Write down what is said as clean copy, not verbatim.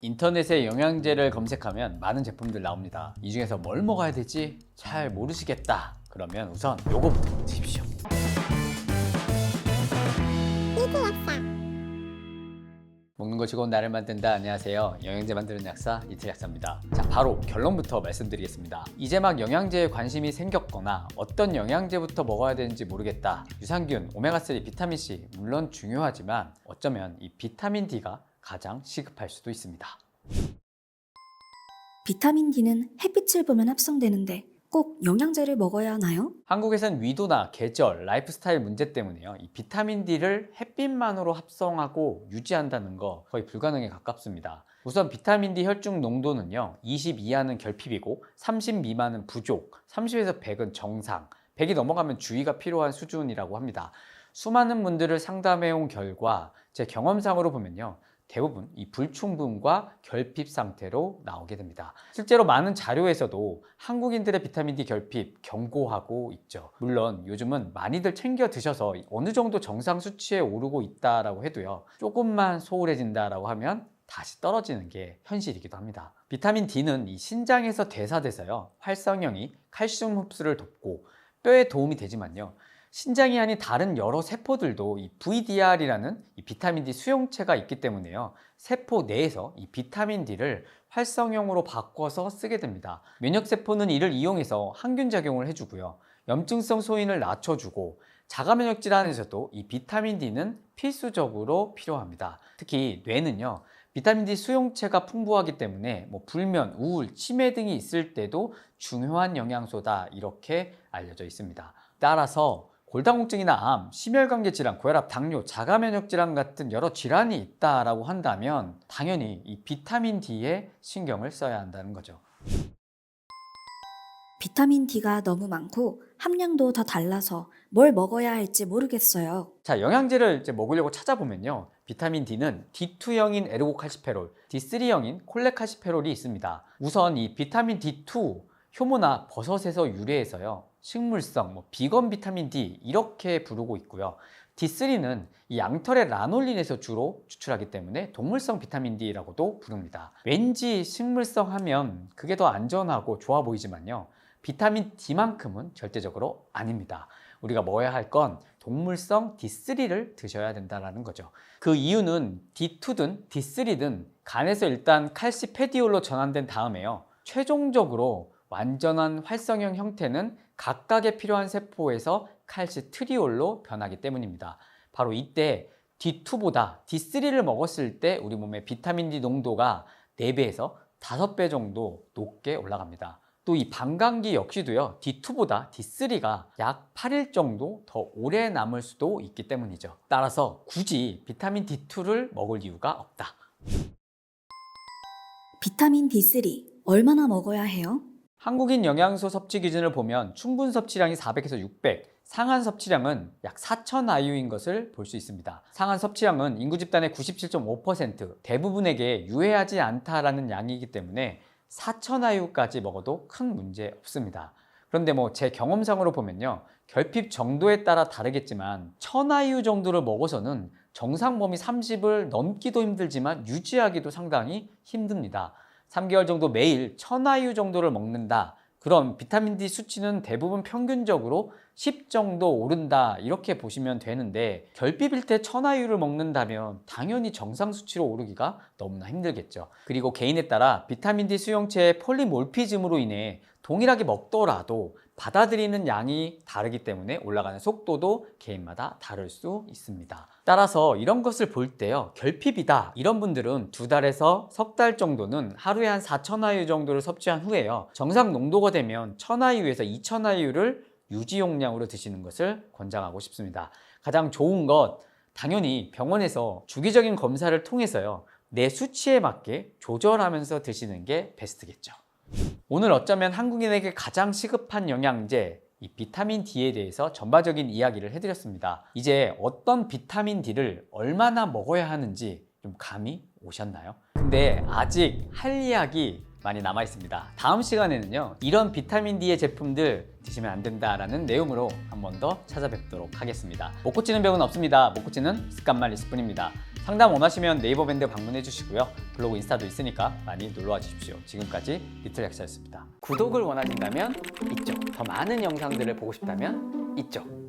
인터넷에 영양제를 검색하면 많은 제품들 나옵니다. 이 중에서 뭘 먹어야 될지 잘 모르시겠다. 그러면 우선 요거부터 드십시오. 먹는 거 즐거운 나를 만든다. 안녕하세요. 영양제 만드는 약사 이틀 약사입니다. 자, 바로 결론부터 말씀드리겠습니다. 이제 막 영양제에 관심이 생겼거나 어떤 영양제부터 먹어야 되는지 모르겠다. 유산균, 오메가3, 비타민C 물론 중요하지만 어쩌면 이 비타민 D가 가장 시급할 수도 있습니다. 비타민 D는 햇빛을 보면 합성되는데 꼭 영양제를 먹어야 하나요? 한국에선 위도나 계절, 라이프스타일 문제 때문에요. 이 비타민 D를 햇빛만으로 합성하고 유지한다는 거 거의 불가능에 가깝습니다. 우선 비타민 D 혈중 농도는요, 20 이하는 결핍이고 30 미만은 부족, 30에서 100은 정상, 100이 넘어가면 주의가 필요한 수준이라고 합니다. 수많은 분들을 상담해온 결과 제 경험상으로 보면요, 대부분 이 불충분과 결핍 상태로 나오게 됩니다. 실제로 많은 자료에서도 한국인들의 비타민 D 결핍 경고하고 있죠. 물론 요즘은 많이들 챙겨 드셔서 어느 정도 정상 수치에 오르고 있다라고 해도요, 조금만 소홀해진다라고 하면 다시 떨어지는 게 현실이기도 합니다. 비타민 D는 이 신장에서 대사돼서요, 활성형이 칼슘 흡수를 돕고 뼈에 도움이 되지만요, 신장이 아닌 다른 여러 세포들도 이 VDR이라는 이 비타민 D 수용체가 있기 때문에요, 세포 내에서 이 비타민 D를 활성형으로 바꿔서 쓰게 됩니다. 면역세포는 이를 이용해서 항균 작용을 해주고요, 염증성 소인을 낮춰주고, 자가면역 질환에서도 이 비타민 D는 필수적으로 필요합니다. 특히 뇌는요, 비타민 D 수용체가 풍부하기 때문에 불면, 우울, 치매 등이 있을 때도 중요한 영양소다, 이렇게 알려져 있습니다. 따라서 골다공증이나 암, 심혈관계 질환, 고혈압, 당뇨, 자가면역 질환 같은 여러 질환이 있다라고 한다면 당연히 이 비타민 D에 신경을 써야 한다는 거죠. 비타민 D가 너무 많고 함량도 다 달라서 뭘 먹어야 할지 모르겠어요. 자, 영양제를 이제 먹으려고 찾아보면요, 비타민 D는 D2형인 에르고칼시페롤, D3형인 콜레칼시페롤이 있습니다. 우선 이 비타민 D2, 효모나 버섯에서 유래해서요, 식물성, 비건 비타민 D 이렇게 부르고 있고요. D3는 이 양털의 라놀린에서 주로 추출하기 때문에 동물성 비타민 D라고도 부릅니다. 왠지 식물성 하면 그게 더 안전하고 좋아 보이지만요, 비타민 D만큼은 절대적으로 아닙니다. 우리가 먹어야 할 건 동물성 D3를 드셔야 된다는 거죠. 그 이유는 D2든 D3든 간에서 일단 칼시페디올로 전환된 다음에요, 최종적으로 완전한 활성형 형태는 각각에 필요한 세포에서 칼시트리올로 변하기 때문입니다. 바로 이때 D2보다 D3를 먹었을 때 우리 몸의 비타민 D 농도가 4배에서 5배 정도 높게 올라갑니다. 또 이 방광기 역시도요, D2보다 D3가 약 8일 정도 더 오래 남을 수도 있기 때문이죠. 따라서 굳이 비타민 D2를 먹을 이유가 없다. 비타민 D3 얼마나 먹어야 해요? 한국인 영양소 섭취 기준을 보면 충분 섭취량이 400에서 600, 상한 섭취량은 약 4,000 IU인 것을 볼 수 있습니다. 상한 섭취량은 인구 집단의 97.5%, 대부분에게 유해하지 않다라는 양이기 때문에 4,000 IU까지 먹어도 큰 문제 없습니다. 그런데 제 경험상으로 보면요, 결핍 정도에 따라 다르겠지만 1,000 IU 정도를 먹어서는 정상 범위 30을 넘기도 힘들지만 유지하기도 상당히 힘듭니다. 3개월 정도 매일 1,000 IU 정도를 먹는다. 그럼 비타민 D 수치는 대부분 평균적으로 10 정도 오른다, 이렇게 보시면 되는데, 결핍일 때 1,000 IU를 먹는다면 당연히 정상 수치로 오르기가 너무나 힘들겠죠. 그리고 개인에 따라 비타민 D 수용체의 폴리몰피즘으로 인해 동일하게 먹더라도 받아들이는 양이 다르기 때문에 올라가는 속도도 개인마다 다를 수 있습니다. 따라서 이런 것을 볼 때요, 결핍이다 이런 분들은 2달에서 석 달 정도는 하루에 한 4,000 IU 정도를 섭취한 후에요, 정상 농도가 되면 1,000 IU에서 2,000 IU를 유지 용량으로 드시는 것을 권장하고 싶습니다. 가장 좋은 것, 당연히 병원에서 주기적인 검사를 통해서요, 내 수치에 맞게 조절하면서 드시는 게 베스트겠죠. 오늘 어쩌면 한국인에게 가장 시급한 영양제, 이 비타민 D에 대해서 전반적인 이야기를 해드렸습니다. 이제 어떤 비타민 D를 얼마나 먹어야 하는지 좀 감이 오셨나요? 근데 아직 할 이야기 많이 남아 있습니다. 다음 시간에는요, 이런 비타민 D의 제품들 드시면 안 된다라는 내용으로 한 번 더 찾아뵙도록 하겠습니다. 못 고치는 병은 없습니다. 못 고치는 습관만 있을 뿐입니다. 상담 원하시면 네이버 밴드 방문해 주시고요. 블로그 인스타도 있으니까 많이 놀러와 주십시오. 지금까지 리틀 약사였습니다. 구독을 원하신다면 이쪽, 더 많은 영상들을 보고 싶다면 이쪽.